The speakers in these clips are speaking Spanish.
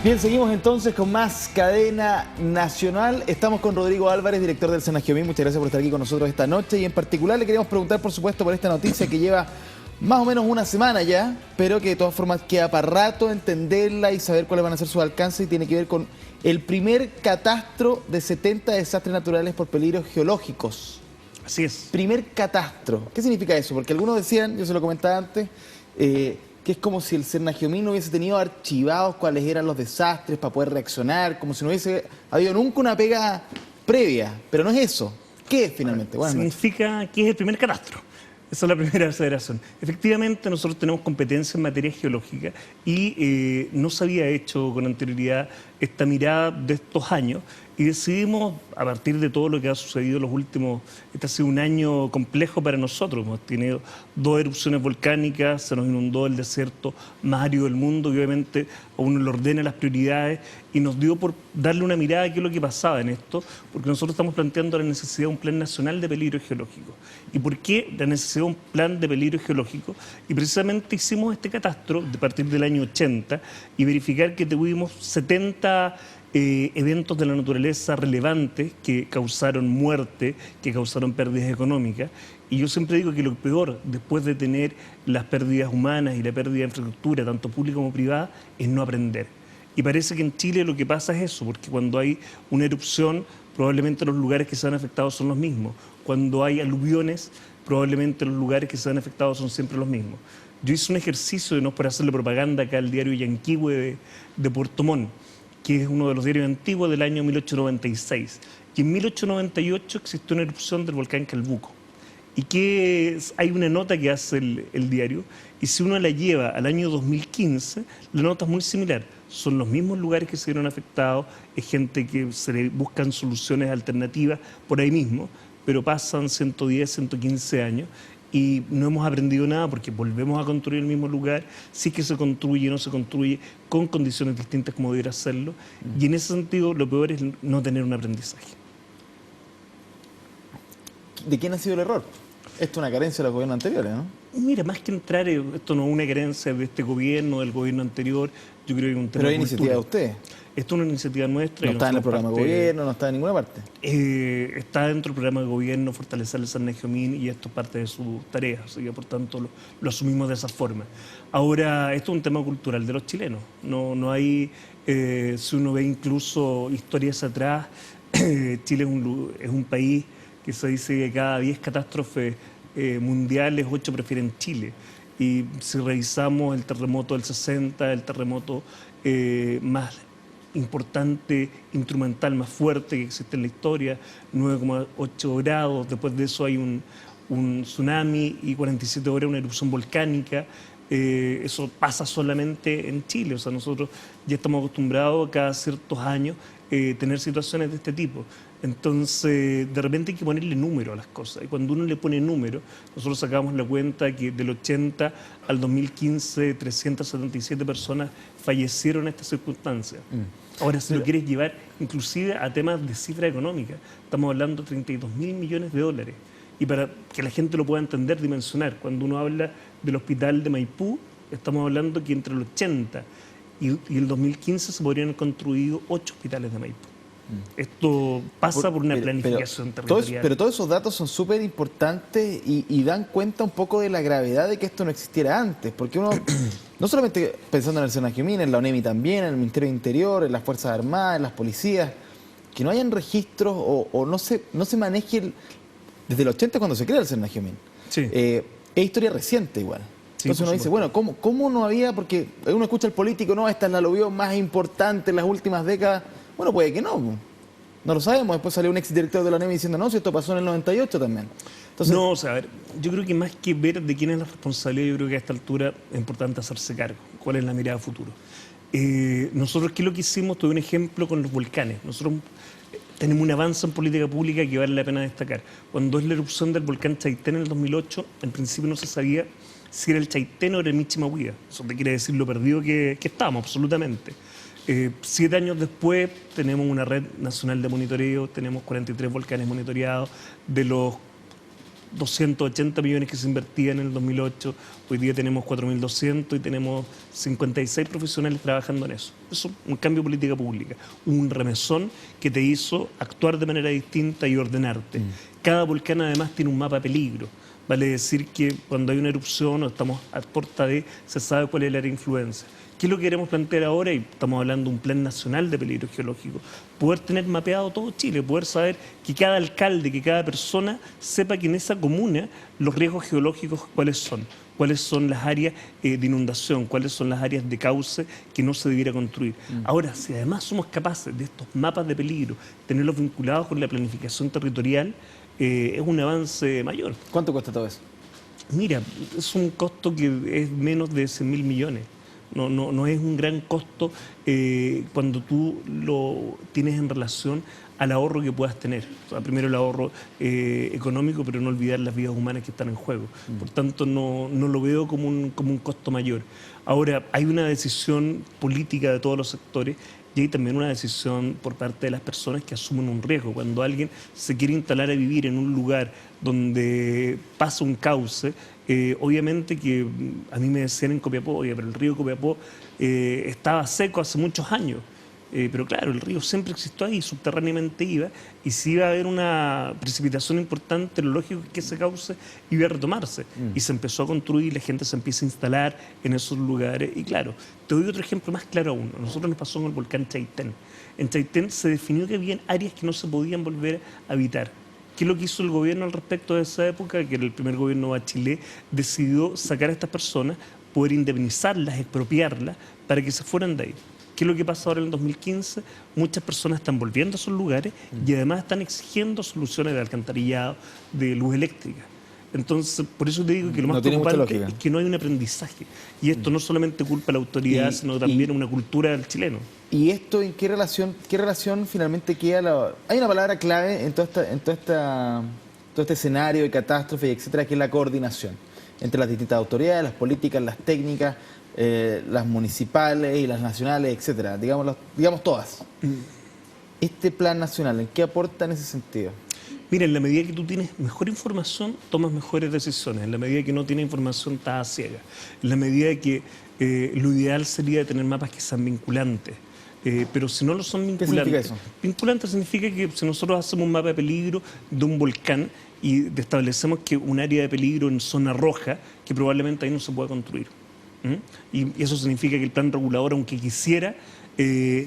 Bien, seguimos entonces con más Cadena Nacional. Estamos con Rodrigo Álvarez, director del Senagiomín. Muchas gracias por estar aquí con nosotros esta noche. Y en particular le queríamos preguntar, por supuesto, por esta noticia que lleva más o menos una semana ya, pero que de todas formas queda para rato entenderla y saber cuáles van a ser sus alcances. Y tiene que ver con el primer catastro de 70 desastres naturales por peligros geológicos. Así es. Primer catastro. ¿Qué significa eso? Porque algunos decían, yo se lo comentaba antes, que es como si el Senagiomín no hubiese tenido archivados cuáles eran los desastres para poder reaccionar, como si no hubiese habido nunca una pega previa. Pero no es eso. ¿Qué es finalmente? Significa que es el primer catastro. Esa es la primera aceleración. Efectivamente, nosotros tenemos competencia en materia geológica y no se había hecho con anterioridad esta mirada de estos años y decidimos, a partir de todo lo que ha sucedido los últimos, este ha sido un año complejo para nosotros. Hemos tenido 2 erupciones volcánicas, se nos inundó el desierto más árido del mundo y obviamente a uno le ordena las prioridades y nos dio por darle una mirada a qué es lo que pasaba en esto, porque nosotros estamos planteando la necesidad de un plan nacional de peligro geológico. ¿Y por qué la necesidad de un plan de peligro geológico? Y precisamente hicimos este catastro de partir del año 80 y verificar que tuvimos 70 eventos de la naturaleza relevantes que causaron muerte, que causaron pérdidas económicas. Y yo siempre digo que lo peor, después de tener las pérdidas humanas y la pérdida de infraestructura, tanto pública como privada, es no aprender. Y parece que en Chile lo que pasa es eso, porque cuando hay una erupción, probablemente los lugares que se han afectado son los mismos. Cuando hay aluviones, probablemente los lugares que se han afectado son siempre los mismos. Yo hice un ejercicio, no es por hacerle propaganda acá al diario Yanquihue de Puerto Montt, que es uno de los diarios antiguos del año 1896. Y en 1898 existió una erupción del volcán Calbuco. Y que hay una nota que hace el diario, y si uno la lleva al año 2015, la nota es muy similar. Son los mismos lugares que se vieron afectados, es gente que se le buscan soluciones alternativas por ahí mismo, pero pasan 110, 115 años y no hemos aprendido nada porque volvemos a construir el mismo lugar, sí que se construye, no se construye con condiciones distintas como debiera hacerlo, y en ese sentido lo peor es no tener un aprendizaje. ¿De quién ha sido el error? Esto es una carencia de los gobiernos anteriores, ¿no? Mira, más que entrar, esto no es una carencia de este gobierno, del gobierno anterior, yo creo que es un tema Pero hay de iniciativa de usted. Esto es una iniciativa nuestra. No está en el programa de gobierno, no está en ninguna parte. Está dentro del programa de gobierno fortalecer el Senagiomín y esto es parte de sus tareas, así que por tanto lo asumimos de esa forma. Ahora, esto es un tema cultural de los chilenos. No hay, si uno ve incluso historias atrás, Chile es un país que se dice que cada 10 catástrofes mundiales, 8 prefieren Chile. Y si revisamos el terremoto del 60, el terremoto más importante, instrumental, más fuerte que existe en la historia, 9,8 grados, después de eso hay un tsunami y 47 horas una erupción volcánica. Eso pasa solamente en Chile, o sea, nosotros ya estamos acostumbrados a cada ciertos años tener situaciones de este tipo. Entonces, de repente hay que ponerle número a las cosas. Y cuando uno le pone número, nosotros sacamos la cuenta que del 80 al 2015, 377 personas fallecieron en estas circunstancias. Ahora, si lo quieres llevar inclusive a temas de cifra económica, estamos hablando de 32.000 millones de dólares. Y para que la gente lo pueda entender, dimensionar, cuando uno habla del hospital de Maipú, estamos hablando que entre el 80 y el 2015 se podrían haber construido 8 hospitales de Maipú. Esto pasa por una planificación territorial. Pero todos esos datos son súper importantes y dan cuenta un poco de la gravedad de que esto no existiera antes. Porque uno, no solamente pensando en el Senagiomín, en la ONEMI también, en el Ministerio de Interior, en las Fuerzas Armadas, en las policías, que no hayan registros o no se maneje desde el 80 cuando se crea el Senagiomín. Sí. Es historia reciente igual. Sí, entonces uno dice, bueno, ¿cómo no había? Porque uno escucha al político, no, esta es la aluvión más importante en las últimas décadas. Bueno, puede que no. No lo sabemos. Después salió un exdirector de la ONEMI diciendo, no, si esto pasó en el 98 también. Entonces, no, o sea, a ver, yo creo que más que ver de quién es la responsabilidad, yo creo que a esta altura es importante hacerse cargo. ¿Cuál es la mirada a futuro? Nosotros, ¿qué es lo que hicimos? Tuve un ejemplo con los volcanes. Nosotros tenemos un avance en política pública que vale la pena destacar. Cuando es la erupción del volcán Chaitén en el 2008, en principio no se sabía si era el Chaitén o era el Michimahuida. Eso te quiere decir lo perdido que estábamos, absolutamente. 7 años después tenemos una red nacional de monitoreo, tenemos 43 volcanes monitoreados, de los 280 millones que se invertían en el 2008, hoy día tenemos 4.200 y tenemos 56 profesionales trabajando en eso. Eso es un cambio de política pública, un remesón que te hizo actuar de manera distinta y ordenarte. Cada volcán además tiene un mapa de peligro. Vale decir que cuando hay una erupción o estamos a puerta de, se sabe cuál es el área de influencia. ¿Qué es lo que queremos plantear ahora? Y estamos hablando de un plan nacional de peligro geológico. Poder tener mapeado todo Chile, poder saber que cada alcalde, que cada persona sepa que en esa comuna los riesgos geológicos cuáles son las áreas de inundación, cuáles son las áreas de cauce que no se debiera construir. Ahora, si además somos capaces de estos mapas de peligro, tenerlos vinculados con la planificación territorial, es un avance mayor. ¿Cuánto cuesta todo eso? Mira, es un costo que es menos de 100.000 millones. No es un gran costo cuando tú lo tienes en relación al ahorro que puedas tener. O sea, primero el ahorro económico, pero no olvidar las vidas humanas que están en juego. Por tanto, no lo veo como un costo mayor. Ahora, hay una decisión política de todos los sectores y hay también una decisión por parte de las personas que asumen un riesgo. Cuando alguien se quiere instalar a vivir en un lugar donde pasa un cauce, obviamente que a mí me decían en Copiapó, oye, pero el río Copiapó estaba seco hace muchos años. Pero claro, el río siempre existió ahí, subterráneamente iba, y si iba a haber una precipitación importante, lo lógico es que ese cauce iba a retomarse. Y se empezó a construir, la gente se empieza a instalar en esos lugares. Y claro, te doy otro ejemplo más claro aún. A nosotros nos pasó en el volcán Chaitén. En Chaitén se definió que había áreas que no se podían volver a habitar. ¿Qué es lo que hizo el gobierno al respecto de esa época? Que era el primer gobierno de Bachelet, decidió sacar a estas personas, poder indemnizarlas, expropiarlas, para que se fueran de ahí. ¿Qué es lo que pasa ahora en el 2015? Muchas personas están volviendo a esos lugares y además están exigiendo soluciones de alcantarillado, de luz eléctrica. Entonces, por eso te digo que lo más preocupante es que no hay un aprendizaje. Y esto no solamente culpa a la autoridad, sino también una cultura del chileno. ¿Y esto en qué relación finalmente queda? Hay una palabra clave en todo este escenario de catástrofe, etcétera, que es la coordinación entre las distintas autoridades, las políticas, las técnicas, las municipales y las nacionales, etcétera, digamos todas. Este plan nacional, ¿en qué aporta en ese sentido? Mira, en la medida que tú tienes mejor información, tomas mejores decisiones. En la medida que no tienes información, estás a ciegas. En la medida que lo ideal sería tener mapas que sean vinculantes. Pero si no lo son vinculantes... ¿Qué significa eso? Vinculante significa que si nosotros hacemos un mapa de peligro de un volcán y establecemos que un área de peligro en zona roja, que probablemente ahí no se pueda construir. Y eso significa que el plan regulador, aunque quisiera,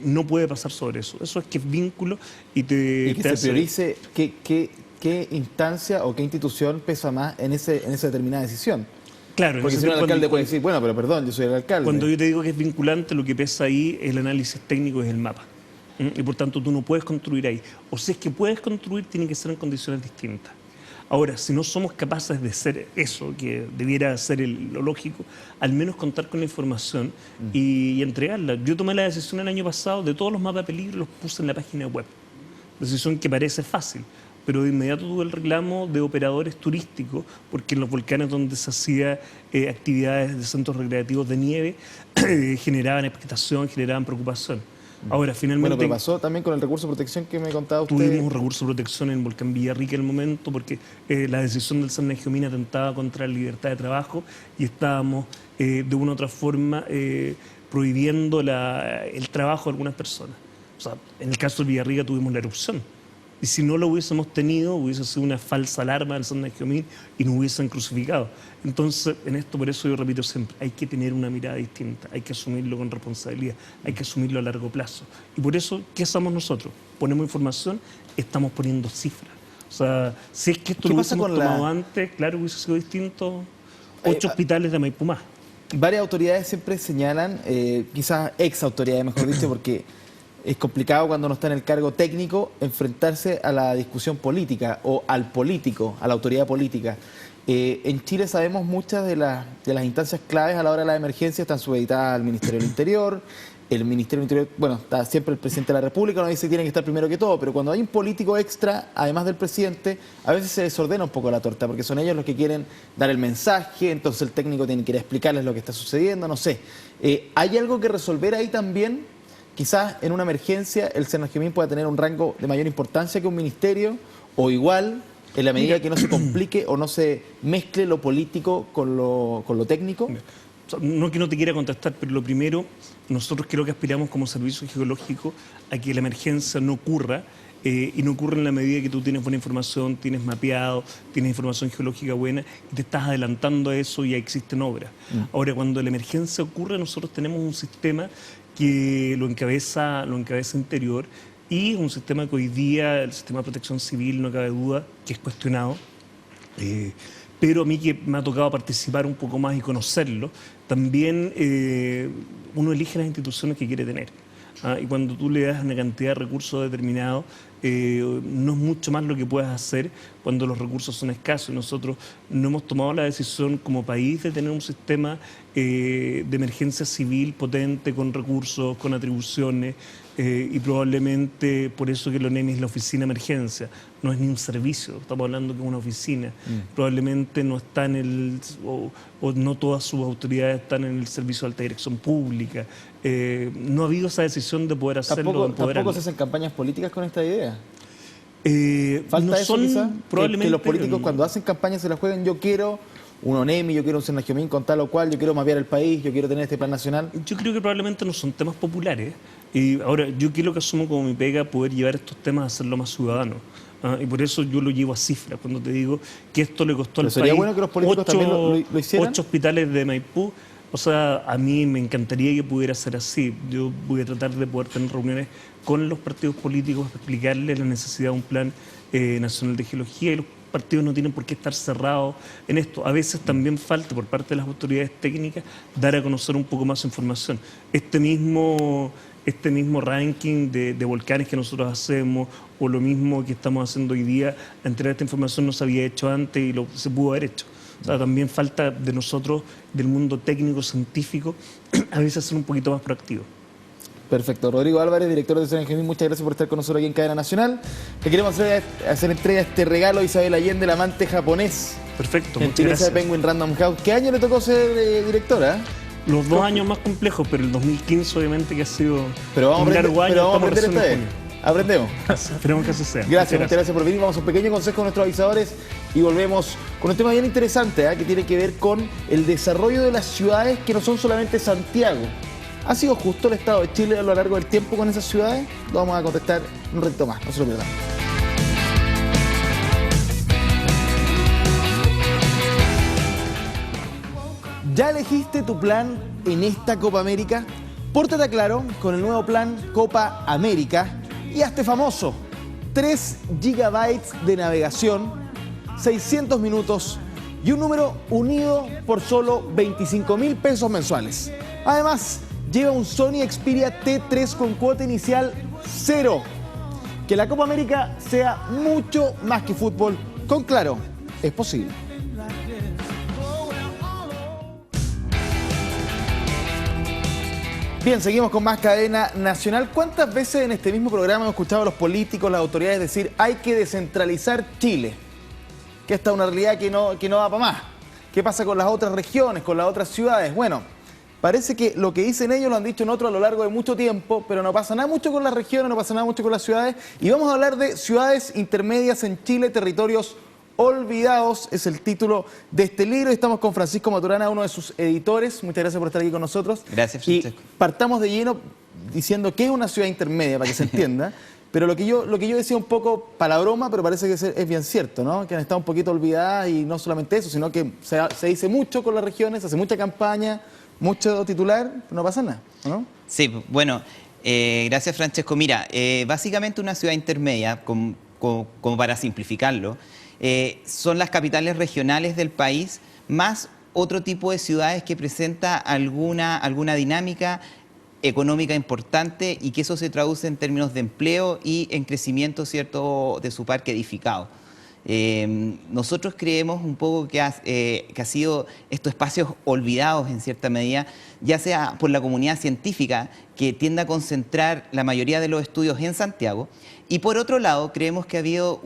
no puede pasar sobre eso. Eso es que es vínculo y que se priorice qué instancia o qué institución pesa más en esa determinada decisión. Claro, porque si no el alcalde puede decir, bueno, pero perdón, yo soy el alcalde. Cuando yo te digo que es vinculante, lo que pesa ahí, el análisis técnico es el mapa. Y por tanto tú no puedes construir ahí. O si es que puedes construir, tiene que ser en condiciones distintas. Ahora, si no somos capaces de hacer eso, que debiera ser lo lógico, al menos contar con la información y entregarla. Yo tomé la decisión el año pasado de todos los mapas de peligro, los puse en la página web. Decisión que parece fácil, pero de inmediato tuve el reclamo de operadores turísticos, porque en los volcanes donde se hacía actividades de centros recreativos de nieve, generaban expectación, generaban preocupación. Ahora, finalmente... Bueno, pero pasó también con el recurso de protección que me contaba usted. Tuvimos un recurso de protección en el volcán Villarrica en el momento porque la decisión del Sannagiomín atentaba contra la libertad de trabajo y estábamos de una u otra forma prohibiendo el trabajo de algunas personas. O sea, en el caso de Villarrica tuvimos la erupción. Y si no lo hubiésemos tenido, hubiese sido una falsa alarma del Sannagiomín y nos hubiesen crucificado. Entonces, en esto, por eso yo repito siempre, hay que tener una mirada distinta, hay que asumirlo con responsabilidad, hay que asumirlo a largo plazo. Y por eso, ¿qué hacemos nosotros? Ponemos información, estamos poniendo cifras. O sea, si es que esto lo hubiésemos tomado antes, claro, hubiese sido distinto. 8 hospitales de Maipú más. Varias autoridades siempre señalan, quizás ex autoridades, mejor dicho, porque es complicado cuando uno está en el cargo técnico enfrentarse a la discusión política o al político, a la autoridad política. En Chile sabemos muchas de las instancias claves a la hora de la emergencia están supeditadas al Ministerio del Interior. El Ministerio del Interior, bueno, está siempre el presidente de la República, uno dice que tiene que estar primero que todo, pero cuando hay un político extra, además del presidente, a veces se desordena un poco la torta, porque son ellos los que quieren dar el mensaje, entonces el técnico tiene que ir a explicarles lo que está sucediendo, no sé. ¿Hay algo que resolver ahí también? Quizás en una emergencia el Sannagiomín pueda tener un rango de mayor importancia que un ministerio, o igual, en la medida que no se complique o no se mezcle lo político con lo técnico? O sea, no que no te quiera contestar, pero lo primero, nosotros creo que aspiramos como servicio geológico a que la emergencia no ocurra, y no ocurre en la medida que tú tienes buena información, tienes mapeado, tienes información geológica buena y te estás adelantando a eso y ya existen obras. Ahora, cuando la emergencia ocurre, nosotros tenemos un sistema que lo encabeza Interior, y un sistema que hoy día, el sistema de protección civil, no cabe duda, que es cuestionado. Pero a mí, que me ha tocado participar un poco más y conocerlo, también uno elige las instituciones que quiere tener. Y cuando tú le das una cantidad de recursos determinados, no es mucho más lo que puedas hacer cuando los recursos son escasos. Y nosotros no hemos tomado la decisión como país de tener un sistema de emergencia civil potente, con recursos, con atribuciones, y probablemente por eso que lo NEMI es la oficina de emergencia, no es ni un servicio, estamos hablando que es una oficina. Probablemente no está o no todas sus autoridades están en el servicio de alta dirección pública. No ha habido esa decisión de poder hacerlo. ¿Tampoco se hacen campañas políticas con esta idea? ¿Falta no eso son, quizás? probablemente, Que los políticos cuando hacen campañas se la juegan, yo quiero un ONEMI, yo quiero un Senajomín con tal o cual, yo quiero mapear el país, yo quiero tener este plan nacional. Yo creo que probablemente no son temas populares. Y ahora, yo quiero que asumo como mi pega poder llevar estos temas a hacerlo más ciudadano. Y por eso yo lo llevo a cifras, cuando te digo que esto le costó al país. Sería bueno que los políticos también lo hicieran. 8 hospitales de Maipú. O sea, a mí me encantaría que pudiera ser así. Yo voy a tratar de poder tener reuniones con los partidos políticos, explicarles la necesidad de un plan nacional de geología, y los partidos no tienen por qué estar cerrados en esto. A veces también falta, por parte de las autoridades técnicas, dar a conocer un poco más información. Este mismo ranking de volcanes que nosotros hacemos, o lo mismo que estamos haciendo hoy día, entregar esta información no se había hecho antes y se pudo haber hecho. O sea, también falta de nosotros, del mundo técnico, científico, a veces ser un poquito más proactivo. Perfecto. Rodrigo Álvarez, director de Senajomín, muchas gracias por estar con nosotros aquí en Cadena Nacional. Le queremos hacer entrega de este regalo a Isabel Allende, el amante japonés. Perfecto, muchas gentileza gracias. de Penguin Random House. ¿Qué año le tocó ser directora? Los 2 años más complejos, pero el 2015 obviamente que ha sido un largo año. Pero vamos a aprender esta vez. Aprendemos. Esperemos que así sea. Muchas gracias por venir. Vamos a un pequeño consejo con nuestros avisadores y volvemos con un tema bien interesante, que tiene que ver con el desarrollo de las ciudades que no son solamente Santiago. ¿Ha sido justo el Estado de Chile a lo largo del tiempo con esas ciudades? Lo vamos a contestar un ratito más, no se lo pierdan. ¿Ya elegiste tu plan en esta Copa América? Pórtate claro con el nuevo plan Copa América y hazte famoso. 3 gigabytes de navegación, 600 minutos y un número unido por solo 25.000 pesos mensuales. Además, lleva un Sony Xperia T3 con cuota inicial 0. Que la Copa América sea mucho más que fútbol. Con Claro, es posible. Bien, seguimos con más Cadena Nacional. ¿Cuántas veces en este mismo programa hemos escuchado a los políticos, las autoridades decir hay que descentralizar Chile? Que esta es una realidad que no da para más. ¿Qué pasa con las otras regiones, con las otras ciudades? Bueno, parece que lo que dicen ellos lo han dicho en otros a lo largo de mucho tiempo, pero no pasa nada mucho con las regiones, no pasa nada mucho con las ciudades. Y vamos a hablar de ciudades intermedias en Chile, territorios olvidados, es el título de este libro. Estamos con Francisco Maturana, uno de sus editores. Muchas gracias por estar aquí con nosotros. Gracias, Francesco. Y partamos de lleno diciendo que es una ciudad intermedia, para que se entienda. Pero lo que yo decía un poco para la broma, pero parece que es bien cierto, ¿no? Que han estado un poquito olvidadas, y no solamente eso, sino que se dice mucho con las regiones, se hace mucha campaña, mucho titular, pero no pasa nada, ¿no? Sí, bueno, gracias, Francesco. Mira, básicamente una ciudad intermedia, como para simplificarlo, son las capitales regionales del país, más otro tipo de ciudades que presenta alguna dinámica económica importante, y que eso se traduce en términos de empleo y en crecimiento, ¿cierto?, de su parque edificado. Nosotros creemos un poco que ha sido estos espacios olvidados en cierta medida, ya sea por la comunidad científica, que tiende a concentrar la mayoría de los estudios en Santiago. Y por otro lado, creemos que ha habido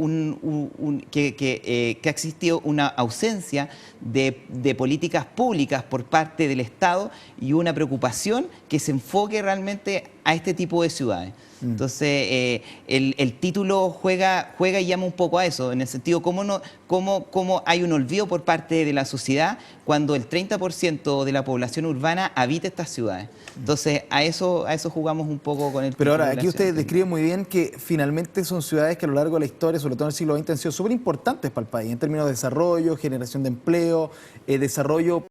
que ha existido una ausencia de políticas públicas por parte del Estado y una preocupación que se enfoque realmente a este tipo de ciudades. Entonces, el título juega y llama un poco a eso, en el sentido cómo hay un olvido por parte de la sociedad cuando el 30% de la población urbana habita estas ciudades. Entonces, a eso jugamos un poco con el Pero ahora, título de aquí la usted ciudad. describe muy bien que finalmente son ciudades que a lo largo de la historia, sobre todo en el siglo XX, han sido súper importantes para el país, en términos de desarrollo, generación de empleo, desarrollo